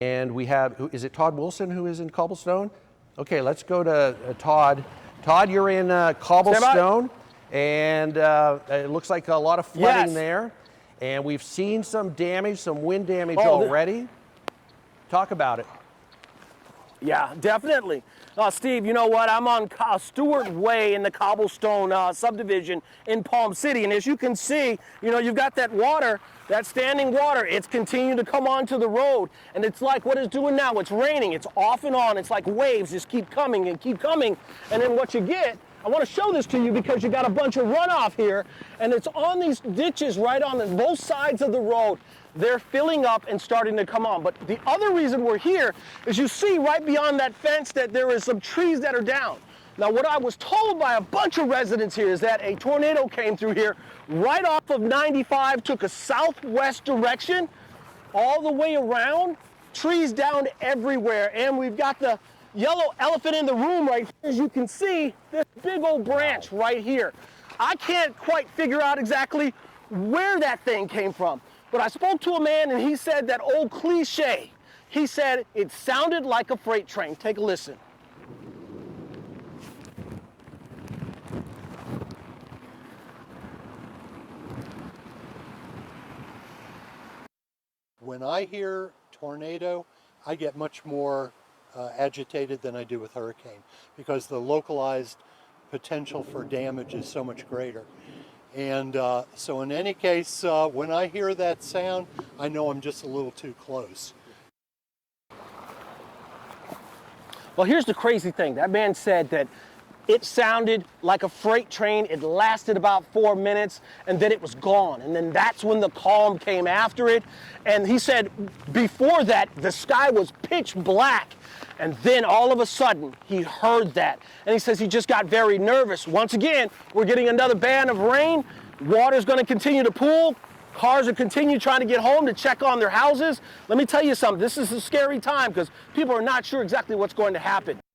And we have, is it Todd Wilson who is in Cobblestone? Okay, let's go to Todd. Todd, you're in Cobblestone, and it looks like a lot of flooding there. And we've seen some damage, some wind damage already. Talk about it. Yeah, definitely. Steve, you know what? I'm on Stewart Way in the Cobblestone subdivision in Palm City. And as you can see, you know, you've got that water, that standing water. It's continuing to come onto the road. And it's like what it's doing now. It's raining. It's off and on. It's like waves just keep coming and keep coming. And then what you get, I want to show this to you because you got a bunch of runoff here. And it's on these ditches right on both sides of the road. They're filling up and starting to come on. But the other reason we're here is you see right beyond that fence that there is some trees that are down. Now, what I was told by a bunch of residents here is that a tornado came through here right off of 95, took a southwest direction all the way around, trees down everywhere. And we've got the yellow elephant in the room right here. As you can see, this big old branch right here. I can't quite figure out exactly where that thing came from. But I spoke to a man and he said that old cliche. He said it sounded like a freight train. Take a listen. When I hear tornado, I get much more agitated than I do with hurricane because the localized potential for damage is so much greater. And so in any case, when I hear that sound, I know I'm just a little too close. Well, here's the crazy thing. That man said that it sounded like a freight train. It lasted about 4 minutes, and then it was gone. And then that's when the calm came after it. And he said before that, the sky was pitch black. And then all of a sudden, he heard that. And he says he just got very nervous. Once again, we're getting another band of rain. Water's going to continue to pool. Cars are continue trying to get home to check on their houses. Let me tell you something. This is a scary time because people are not sure exactly what's going to happen.